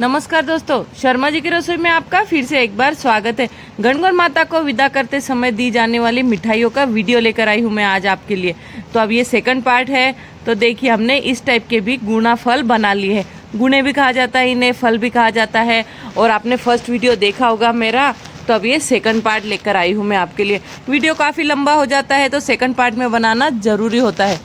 नमस्कार दोस्तों, शर्मा जी की रसोई में आपका फिर से एक बार स्वागत है। गणगौर माता को विदा करते समय दी जाने वाली मिठाइयों का वीडियो लेकर आई हूँ मैं आज आपके लिए। तो अब ये सेकंड पार्ट है। तो देखिए, हमने इस टाइप के भी गुणा फल बना लिए हैं। गुणे भी कहा जाता है इन्हें, फल भी कहा जाता है। और आपने फर्स्ट वीडियो देखा होगा मेरा, तो अब ये सेकंड पार्ट लेकर आई हूँ मैं आपके लिए। वीडियो काफ़ी लंबा हो जाता है तो सेकंड पार्ट में बनाना ज़रूरी होता है।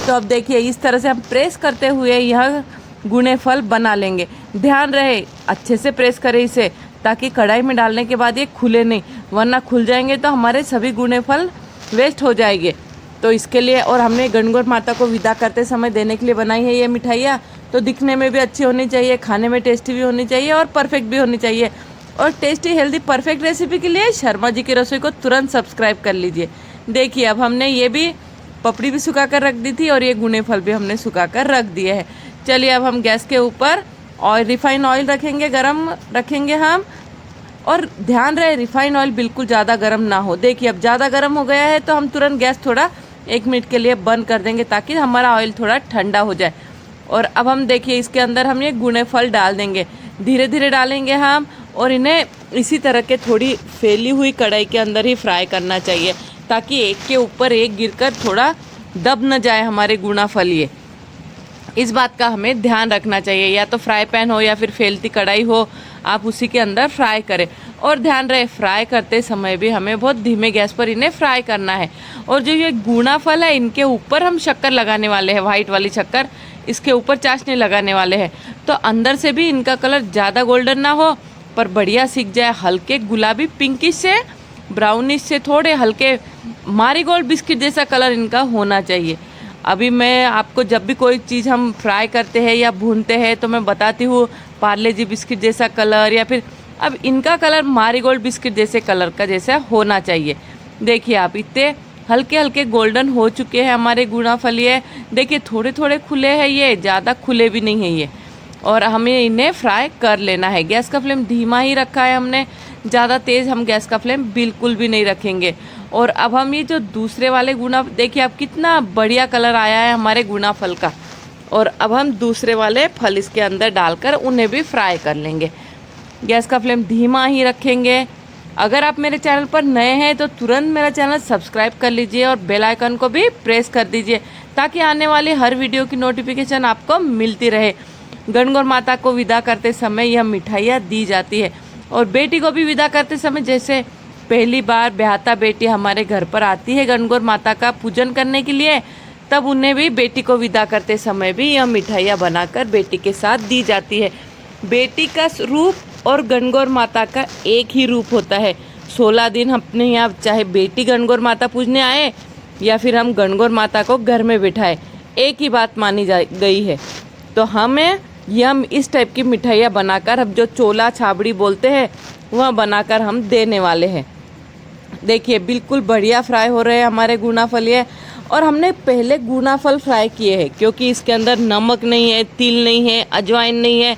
तो अब देखिए, इस तरह से हम प्रेस करते हुए यह गुणे फल बना लेंगे। ध्यान रहे अच्छे से प्रेस करें इसे, ताकि कढ़ाई में डालने के बाद ये खुले नहीं, वरना खुल जाएंगे तो हमारे सभी गुणे फल वेस्ट हो जाएंगे। तो इसके लिए, और हमने गणगौर माता को विदा करते समय देने के लिए बनाई है ये मिठाइयाँ। तो दिखने में भी अच्छी होनी चाहिए, खाने में टेस्टी भी होनी चाहिए और परफेक्ट भी होनी चाहिए। और टेस्टी हेल्दी परफेक्ट रेसिपी के लिए शर्मा जी की रसोई को तुरंत सब्सक्राइब कर लीजिए। देखिए, अब हमने ये भी पपड़ी भी सुखा कर रख दी थी और ये गुणे फल भी हमने सुखा कर रख दिए हैं। चलिए, अब हम गैस के ऊपर ऑयल, रिफाइन ऑयल रखेंगे, गरम रखेंगे हम। और ध्यान रहे रिफाइन ऑयल बिल्कुल ज़्यादा गरम ना हो। देखिए, अब ज़्यादा गरम हो गया है तो हम तुरंत गैस थोड़ा 1 मिनट के लिए बंद कर देंगे, ताकि हमारा ऑयल थोड़ा ठंडा हो जाए। और अब हम देखिए, इसके अंदर हम ये गुणे फल डाल देंगे। धीरे धीरे डालेंगे हम, और इन्हें इसी तरह के थोड़ी फैली हुई कढ़ाई के अंदर ही फ्राई करना चाहिए, ताकि एक के ऊपर एक गिरकर थोड़ा दब न जाए हमारे गुणा फल। ये इस बात का हमें ध्यान रखना चाहिए। या तो फ्राई पैन हो या फिर फैलती कढ़ाई हो, आप उसी के अंदर फ्राई करें। और ध्यान रहे, फ्राई करते समय भी हमें बहुत धीमे गैस पर इन्हें फ्राई करना है। और जो ये गुणा फल है, इनके ऊपर हम शक्कर लगाने वाले हैं, वाइट वाली शक्कर, इसके ऊपर चाशनी लगाने वाले हैं। तो अंदर से भी इनका कलर ज़्यादा गोल्डन ना हो, पर बढ़िया सीख जाए, हल्के गुलाबी पिंकिश से ब्राउनिश से थोड़े हल्के मारीगोल्ड बिस्किट जैसा कलर इनका होना चाहिए। अभी मैं आपको जब भी कोई चीज़ हम फ्राई करते हैं या भूनते हैं तो मैं बताती हूँ पार्ले जी बिस्किट जैसा कलर, या फिर अब इनका कलर मारीगोल्ड बिस्किट जैसे कलर का जैसा होना चाहिए। देखिए, आप इतने हल्के हल्के गोल्डन हो चुके हैं हमारे गुणा फल। ये देखिए, थोड़े थोड़े खुले हैं, ये ज़्यादा खुले भी नहीं है ये। और हमें इन्हें फ्राई कर लेना है। गैस का फ्लेम धीमा ही रखा है हमने, ज़्यादा तेज़ हम गैस का फ्लेम बिल्कुल भी नहीं रखेंगे। और अब हम ये जो दूसरे वाले गुणा, देखिए अब कितना बढ़िया कलर आया है हमारे गुणा फल का। और अब हम दूसरे वाले फल इसके अंदर डालकर उन्हें भी फ्राई कर लेंगे। गैस का फ्लेम धीमा ही रखेंगे। अगर आप मेरे चैनल पर नए हैं तो तुरंत मेरा चैनल सब्सक्राइब कर लीजिए और बेल आइकन को भी प्रेस कर दीजिए, ताकि आने वाली हर वीडियो की नोटिफिकेशन आपको मिलती रहे। गणगौर माता को विदा करते समय यह मिठाइयाँ दी जाती है। और बेटी को भी विदा करते समय, जैसे पहली बार ब्याहता बेटी हमारे घर पर आती है गणगौर माता का पूजन करने के लिए, तब उन्हें भी बेटी को विदा करते समय भी यह मिठाइयाँ बनाकर बेटी के साथ दी जाती है। बेटी का रूप और गणगौर माता का एक ही रूप होता है। 16 दिन अपने यहाँ चाहे बेटी गणगौर माता पूजने आए या फिर हम गणगौर माता को घर में बिठाए, एक ही बात मानी गई है। तो हमें यह इस टाइप की मिठाइयाँ बनाकर, अब जो चोला छाबड़ी बोलते हैं, वह बनाकर हम देने वाले हैं। देखिए, बिल्कुल बढ़िया फ्राई हो रहे हैं हमारे गुणा फल ये। और हमने पहले गुणा फल फ्राई किए हैं, क्योंकि इसके अंदर नमक नहीं है, तिल नहीं है, अजवाइन नहीं है,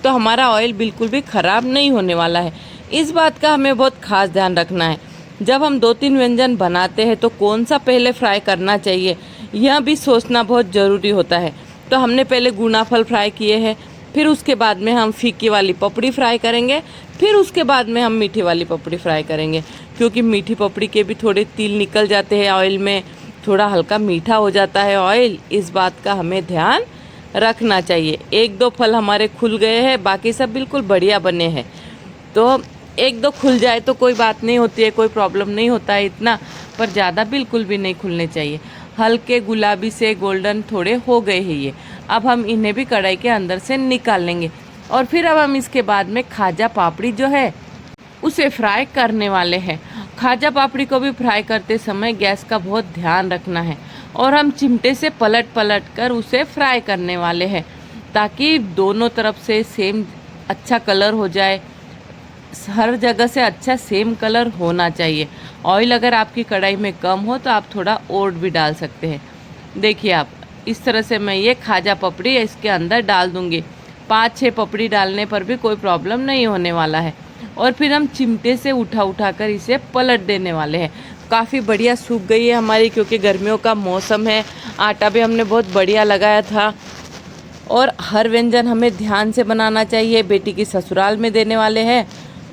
तो हमारा ऑयल बिल्कुल भी ख़राब नहीं होने वाला है। इस बात का हमें बहुत खास ध्यान रखना है। जब हम 2-3 व्यंजन बनाते हैं तो कौन सा पहले फ्राई करना चाहिए, यह भी सोचना बहुत ज़रूरी होता है। तो हमने पहले गुणा फल फ्राई किए हैं, फिर उसके बाद में हम फीकी वाली पपड़ी फ्राई करेंगे, फिर उसके बाद में हम मीठी वाली पपड़ी फ्राई करेंगे। क्योंकि मीठी पपड़ी के भी थोड़े तिल निकल जाते हैं ऑयल में, थोड़ा हल्का मीठा हो जाता है ऑयल। इस बात का हमें ध्यान रखना चाहिए। 1-2 फल हमारे खुल गए हैं, बाकी सब बिल्कुल बढ़िया बने हैं। तो 1-2 खुल जाए तो कोई बात नहीं होती है, कोई प्रॉब्लम नहीं होता है इतना, पर ज़्यादा बिल्कुल भी नहीं खुलने चाहिए। हल्के गुलाबी से गोल्डन थोड़े हो गए हैं ये। अब हम इन्हें भी कढ़ाई के अंदर से निकाल लेंगे। और फिर अब हम इसके बाद में खाजा पापड़ी जो है उसे फ्राई करने वाले हैं। खाजा पापड़ी को भी फ्राई करते समय गैस का बहुत ध्यान रखना है, और हम चिमटे से पलट पलट कर उसे फ्राई करने वाले हैं, ताकि दोनों तरफ से सेम अच्छा कलर हो जाए। हर जगह से अच्छा सेम कलर होना चाहिए। ऑयल अगर आपकी कढ़ाई में कम हो तो आप थोड़ा और भी डाल सकते हैं। देखिए, आप इस तरह से मैं ये खाजा पपड़ी इसके अंदर डाल दूंगी। 5-6 पपड़ी डालने पर भी कोई प्रॉब्लम नहीं होने वाला है। और फिर हम चिमटे से उठा कर इसे पलट देने वाले हैं। काफ़ी बढ़िया सूख गई है हमारी, क्योंकि गर्मियों का मौसम है। आटा भी हमने बहुत बढ़िया लगाया था। और हर व्यंजन हमें ध्यान से बनाना चाहिए। बेटी की ससुराल में देने वाले हैं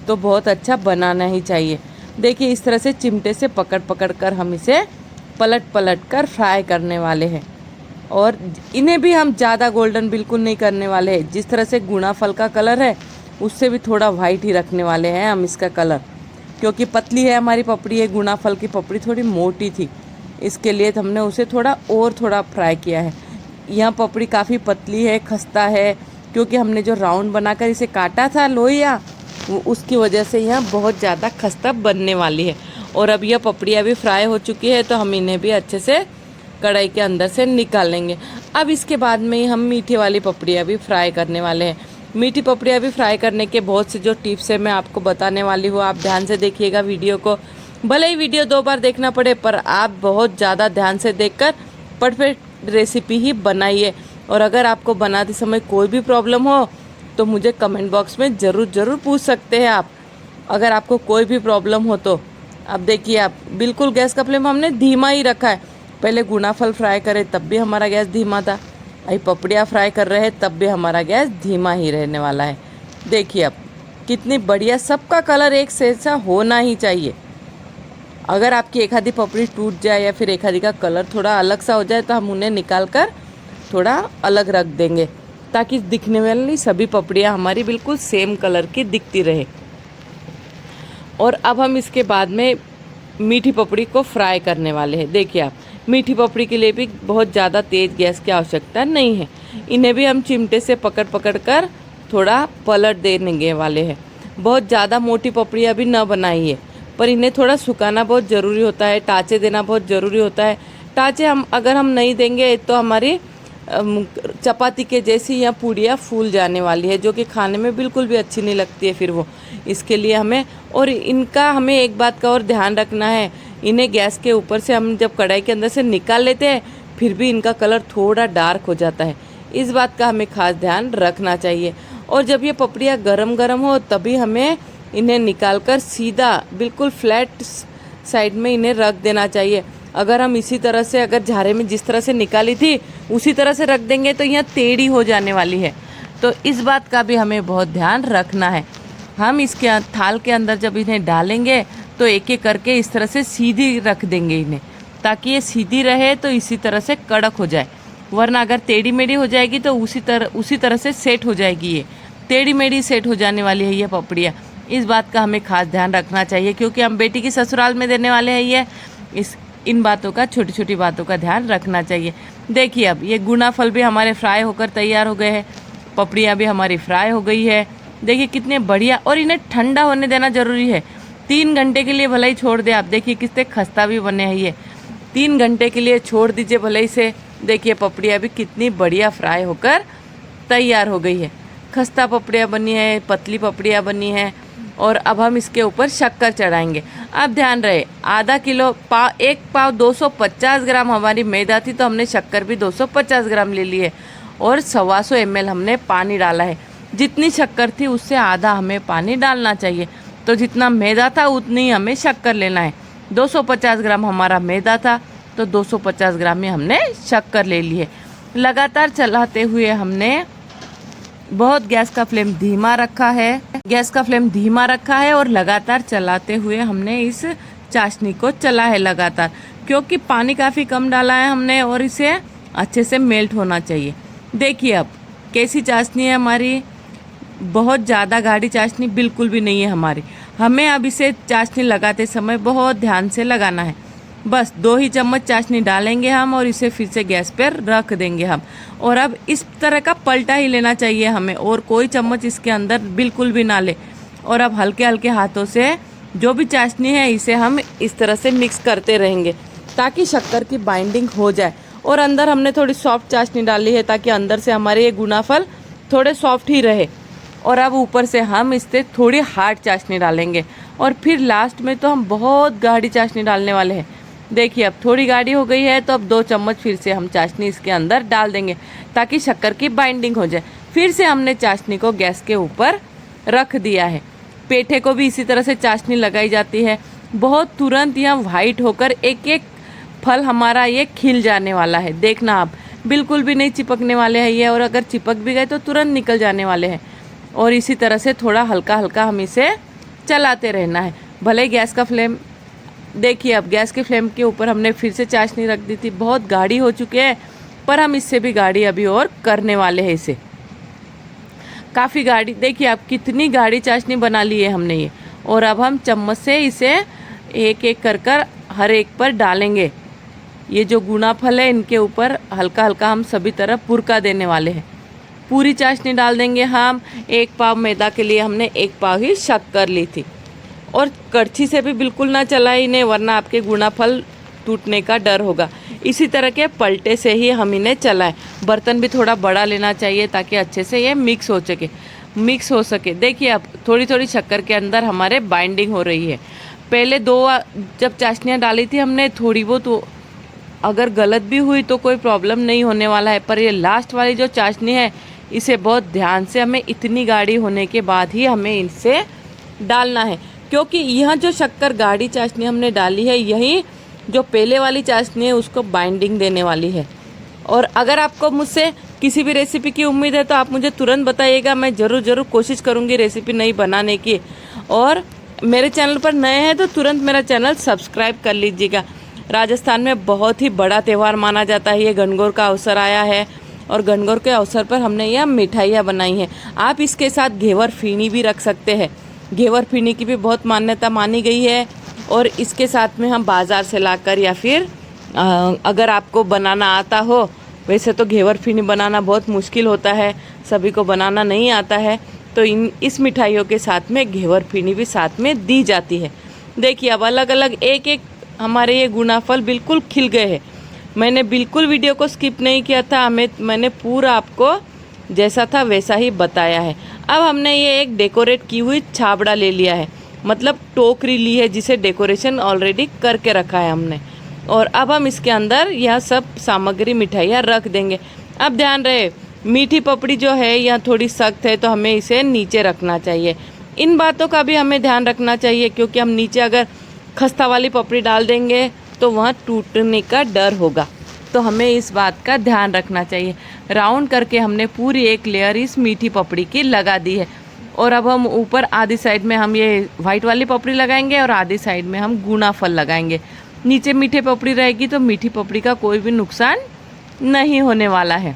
तो बहुत अच्छा बनाना ही चाहिए। देखिए इस तरह से चिमटे से पकड़ पकड़ कर हम इसे पलट पलट कर फ्राई करने वाले हैं। और इन्हें भी हम ज़्यादा गोल्डन बिल्कुल नहीं करने वाले हैं। जिस तरह से गुणा फल का कलर है उससे भी थोड़ा वाइट ही रखने वाले हैं हम इसका कलर, क्योंकि पतली है हमारी पपड़ी है। गुणा फल की पपड़ी थोड़ी मोटी थी, इसके लिए हमने उसे थोड़ा फ्राई किया है। यह पपड़ी काफ़ी पतली है, खस्ता है, क्योंकि हमने जो राउंड बनाकर इसे काटा था लोहिया, उसकी वजह से यह बहुत ज़्यादा खस्ता बनने वाली है। और अब यह पपड़ियाँ भी फ्राई हो चुकी है तो हम इन्हें भी अच्छे से कढ़ाई के अंदर से निकाल लेंगे। अब इसके बाद में ही हम मीठी वाली पपड़ियाँ भी फ्राई करने वाले हैं। मीठी पपड़ियाँ भी फ्राई करने के बहुत से जो टिप्स है मैं आपको बताने वाली हूँ, आप ध्यान से देखिएगा वीडियो को। भले ही वीडियो 2 बार देखना पड़े, पर आप बहुत ज़्यादा ध्यान से देखकर परफेक्ट रेसिपी ही बनाइए। और अगर आपको बनाते समय कोई भी प्रॉब्लम हो तो मुझे कमेंट बॉक्स में ज़रूर पूछ सकते हैं आप, अगर आपको कोई भी प्रॉब्लम हो तो। अब देखिए आप बिल्कुल गैस का फ्लेम हमने धीमा ही रखा है। पहले गुणा फल फ्राई करे तब भी हमारा गैस धीमा था, अभी पपड़ियाँ फ्राई कर रहे हैं तब भी हमारा गैस धीमा ही रहने वाला है। देखिए अब कितनी बढ़िया, सबका कलर एक जैसा होना ही चाहिए। अगर आपकी एक आधी पपड़ी टूट जाए या फिर एक आधी का कलर थोड़ा अलग सा हो जाए तो हम उन्हें निकाल कर थोड़ा अलग रख देंगे, ताकि दिखने वाली सभी पपड़ियाँ हमारी बिल्कुल सेम कलर की दिखती रहे। और अब हम इसके बाद में मीठी पपड़ी को फ्राई करने वाले हैं। देखिए आप, मीठी पपड़ी के लिए भी बहुत ज़्यादा तेज़ गैस की आवश्यकता नहीं है। इन्हें भी हम चिमटे से पकड़ पकड़ कर थोड़ा पलट देने वाले हैं। बहुत ज़्यादा मोटी पपड़ियाँ भी न बनाइए, पर इन्हें थोड़ा सुखाना बहुत ज़रूरी होता है, टाँचे देना बहुत ज़रूरी होता है। टाँचे अगर हम नहीं देंगे तो हमारी चपाती के जैसी या पूड़ियाँ फूल जाने वाली है, जो कि खाने में बिल्कुल भी अच्छी नहीं लगती है फिर वो। इसके लिए हमें एक बात का और ध्यान रखना है, इन्हें गैस के ऊपर से हम जब कढ़ाई के अंदर से निकाल लेते हैं फिर भी इनका कलर थोड़ा डार्क हो जाता है। इस बात का हमें खास ध्यान रखना चाहिए। और जब ये पपड़ियाँ गरम गरम हो तभी हमें इन्हें निकाल कर सीधा बिल्कुल फ्लैट साइड में इन्हें रख देना चाहिए। अगर हम इसी तरह से, अगर झारे में जिस तरह से निकाली थी उसी तरह से रख देंगे तो यह टेढ़ी हो जाने वाली है। तो इस बात का भी हमें बहुत ध्यान रखना है। हम इसके थाल के अंदर जब इन्हें डालेंगे तो एक एक करके इस तरह से सीधी रख देंगे इन्हें, ताकि ये सीधी रहे तो इसी तरह से कड़क हो जाए। वरना अगर टेढ़ी मेढ़ी हो जाएगी तो उसी तरह से सेट हो जाएगी। ये टेढ़ी मेढ़ी सेट हो जाने वाली है ये पपड़ियाँ। इस बात का हमें खास ध्यान रखना चाहिए, क्योंकि हम बेटी की ससुराल में देने वाले हैं। ये इन बातों का, छोटी छोटी बातों का ध्यान रखना चाहिए। देखिए अब ये गुणा फल भी हमारे फ्राई होकर तैयार हो गए हैं, पपड़ियाँ भी हमारी फ्राई हो गई है। देखिए कितने बढ़िया। और इन्हें ठंडा होने देना ज़रूरी है। 3 घंटे के लिए भले ही छोड़ दे आप। देखिए कितने खस्ता भी बने हैं ये। 3 घंटे के लिए छोड़ दीजिए भले ही से। देखिए पपड़ियाँ भी कितनी बढ़िया फ्राई होकर तैयार हो गई है। खस्ता पपड़ियाँ बनी है, पतली पपड़ियाँ बनी है। और अब हम इसके ऊपर शक्कर चढ़ाएंगे। अब ध्यान रहे, आधा किलो एक पाव 250 ग्राम हमारी मैदा थी, तो हमने शक्कर भी 250 ग्राम ले ली है। और 125 ml हमने पानी डाला है। जितनी शक्कर थी उससे आधा हमें पानी डालना चाहिए। तो जितना मैदा था उतनी हमें शक्कर लेना है। 250 ग्राम हमारा मैदा था तो 250 ग्राम में हमने शक्कर ले ली है। लगातार चलाते हुए हमने बहुत गैस का फ्लेम धीमा रखा है और लगातार चलाते हुए हमने इस चाशनी को चला है लगातार, क्योंकि पानी काफ़ी कम डाला है हमने और इसे अच्छे से मेल्ट होना चाहिए। देखिए अब कैसी चाशनी है हमारी। बहुत ज़्यादा गाढ़ी चाशनी बिल्कुल भी नहीं है हमारी। हमें अब इसे चाशनी लगाते समय बहुत ध्यान से लगाना है। बस 2 ही चम्मच चाशनी डालेंगे हम और इसे फिर से गैस पर रख देंगे हम। और अब इस तरह का पलटा ही लेना चाहिए हमें, और कोई चम्मच इसके अंदर बिल्कुल भी ना ले। और अब हल्के हल्के हाथों से जो भी चाशनी है इसे हम इस तरह से मिक्स करते रहेंगे, ताकि शक्कर की बाइंडिंग हो जाए। और अंदर हमने थोड़ी सॉफ्ट चाशनी डाली है, ताकि अंदर से हमारे ये गुणा फल थोड़े सॉफ्ट ही रहे। और अब ऊपर से हम इससे थोड़ी हार्ड चाशनी डालेंगे। और फिर लास्ट में तो हम बहुत गाढ़ी चाशनी डालने वाले हैं। देखिए अब थोड़ी गाढ़ी हो गई है, तो अब 2 चम्मच फिर से हम चाशनी इसके अंदर डाल देंगे, ताकि शक्कर की बाइंडिंग हो जाए। फिर से हमने चाशनी को गैस के ऊपर रख दिया है। पेठे को भी इसी तरह से चाशनी लगाई जाती है। बहुत तुरंत यह वाइट होकर एक एक फल हमारा ये खिल जाने वाला है। देखना आप, बिल्कुल भी नहीं चिपकने वाले हैं ये, और अगर चिपक भी गए तो तुरंत निकल जाने वाले हैं। और इसी तरह से थोड़ा हल्का हल्का हम इसे चलाते रहना है। भले गैस का फ्लेम देखिए, अब गैस के फ्लेम के ऊपर हमने फिर से चाशनी रख दी थी। बहुत गाढ़ी हो चुकी है, पर हम इससे भी गाढ़ी अभी और करने वाले हैं इसे। काफ़ी गाढ़ी, देखिए आप कितनी गाढ़ी चाशनी बना ली है हमने ये। और अब हम चम्मच से इसे एक एक कर कर हर एक पर डालेंगे। ये जो गुना फल है इनके ऊपर हल्का हल्का हम सभी तरफ पुरका देने वाले हैं। पूरी चाशनी डाल देंगे हम। 1 पाव मैदा के लिए हमने 1 पाव ही शक्कर ली थी। और कड़छी से भी बिल्कुल ना चलाए इन्हें, वरना आपके गुना फल टूटने का डर होगा। इसी तरह के पलटे से ही हम इन्हें चलाएं। बर्तन भी थोड़ा बड़ा लेना चाहिए ताकि अच्छे से ये मिक्स हो सके। देखिए अब थोड़ी थोड़ी शक्कर के अंदर हमारे बाइंडिंग हो रही है। पहले 2 जब चाशनियाँ डाली थी हमने, थोड़ी बहुत तो अगर गलत भी हुई तो कोई प्रॉब्लम नहीं होने वाला है, पर ये लास्ट वाली जो चाशनी है इसे बहुत ध्यान से हमें इतनी गाढ़ी होने के बाद ही हमें इनसे डालना है, क्योंकि यह जो शक्कर गाढ़ी चाशनी हमने डाली है यही जो पहले वाली चाशनी है उसको बाइंडिंग देने वाली है। और अगर आपको मुझसे किसी भी रेसिपी की उम्मीद है तो आप मुझे तुरंत बताइएगा, मैं ज़रूर कोशिश करूँगी रेसिपी नई बनाने की। और मेरे चैनल पर नए हैं तो तुरंत मेरा चैनल सब्सक्राइब कर लीजिएगा। राजस्थान में बहुत ही बड़ा त्यौहार माना जाता है, ये गणगौर का अवसर आया है और गणगौर के अवसर पर हमने यह मिठाइयाँ बनाई हैं। आप इसके साथ घेवर फीनी भी रख सकते हैं। घेवर फीनी की भी बहुत मान्यता मानी गई है। और इसके साथ में हम बाज़ार से लाकर या फिर अगर आपको बनाना आता हो, वैसे तो घेवर फीनी बनाना बहुत मुश्किल होता है, सभी को बनाना नहीं आता है, तो इस मिठाइयों के साथ में घेवर फीनी भी साथ में दी जाती है। देखिए अब अलग अलग एक एक हमारे ये गुना फल बिल्कुल खिल गए हैं। मैंने बिल्कुल वीडियो को स्किप नहीं किया था, मैंने पूरा आपको जैसा था वैसा ही बताया है। अब हमने ये एक डेकोरेट की हुई छाबड़ा ले लिया है, मतलब टोकरी ली है जिसे डेकोरेशन ऑलरेडी करके रखा है हमने। और अब हम इसके अंदर यह सब सामग्री मिठाइयाँ रख देंगे। अब ध्यान रहे, मीठी पपड़ी जो है यह थोड़ी सख्त है तो हमें इसे नीचे रखना चाहिए। इन बातों का भी हमें ध्यान रखना चाहिए, क्योंकि हम नीचे अगर खस्ता वाली पपड़ी डाल देंगे तो वहाँ टूटने का डर होगा, तो हमें इस बात का ध्यान रखना चाहिए। राउंड करके हमने पूरी एक लेयर इस मीठी पपड़ी की लगा दी है। और अब हम ऊपर आधी साइड में हम ये वाइट वाली पपड़ी लगाएंगे और आधी साइड में हम गुना फल लगाएंगे। नीचे मीठी पपड़ी रहेगी तो मीठी पपड़ी का कोई भी नुकसान नहीं होने वाला है।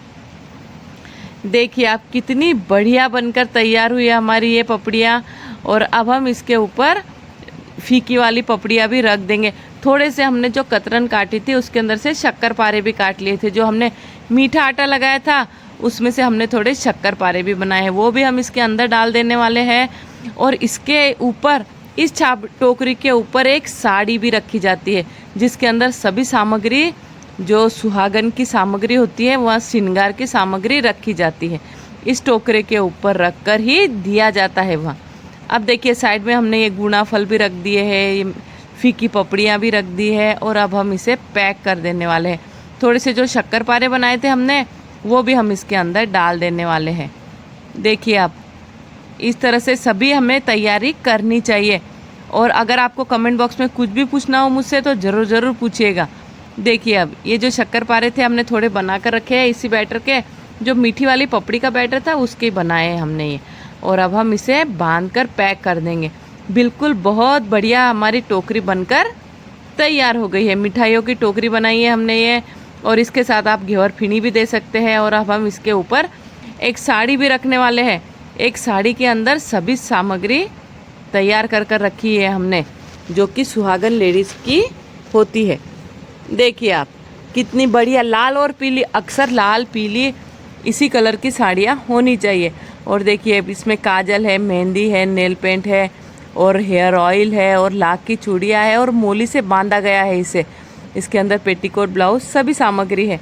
देखिए आप कितनी बढ़िया बनकर तैयार हुई है हमारी ये पपड़ियाँ। और अब हम इसके ऊपर फीकी वाली पपड़ियाँ भी रख देंगे। थोड़े से हमने जो कतरन काटी थी उसके अंदर से शक्कर पारे भी काट लिए थे। जो हमने मीठा आटा लगाया था उसमें से हमने थोड़े शक्कर पारे भी बनाए हैं, वो भी हम इसके अंदर डाल देने वाले हैं। और इसके ऊपर इस टोकरी के ऊपर एक साड़ी भी रखी जाती है, जिसके अंदर सभी सामग्री जो सुहागन की सामग्री होती है वह श्रृंगार की सामग्री रखी जाती है। इस टोकरे के ऊपर रख कर ही दिया जाता है वहाँ। अब देखिए साइड में हमने ये गुना फल भी रख दिए हैं, ये फीकी पपड़ियाँ भी रख दी है। और अब हम इसे पैक कर देने वाले हैं। थोड़े से जो शक्कर पारे बनाए थे हमने वो भी हम इसके अंदर डाल देने वाले हैं। देखिए आप इस तरह से सभी हमें तैयारी करनी चाहिए। और अगर आपको कमेंट बॉक्स में कुछ भी पूछना हो मुझसे तो ज़रूर पूछिएगा। देखिए अब ये जो शक्कर पारे थे हमने थोड़े बना कर रखे हैं इसी बैटर के, जो मीठी वाली पपड़ी का बैटर था उसके बनाए हैं हमने ये। और अब हम इसे बांध कर पैक कर देंगे। बिल्कुल बहुत बढ़िया हमारी टोकरी बनकर तैयार हो गई है। मिठाइयों की टोकरी बनाई है हमने ये, और इसके साथ आप घेवर फिनी भी दे सकते हैं। और अब हम इसके ऊपर एक साड़ी भी रखने वाले हैं। एक साड़ी के अंदर सभी सामग्री तैयार कर कर रखी है हमने, जो कि सुहागन लेडीज़ की होती है। देखिए आप कितनी बढ़िया लाल और पीली, अक्सर लाल पीली इसी कलर की साड़ियाँ होनी चाहिए। और देखिए इसमें काजल है, मेहंदी है, नेल पेंट है और हेयर ऑयल है और लाख की चूड़ियाँ है और मोली से बांधा गया है इसे। इसके अंदर पेटीकोट, ब्लाउज सभी सामग्री है।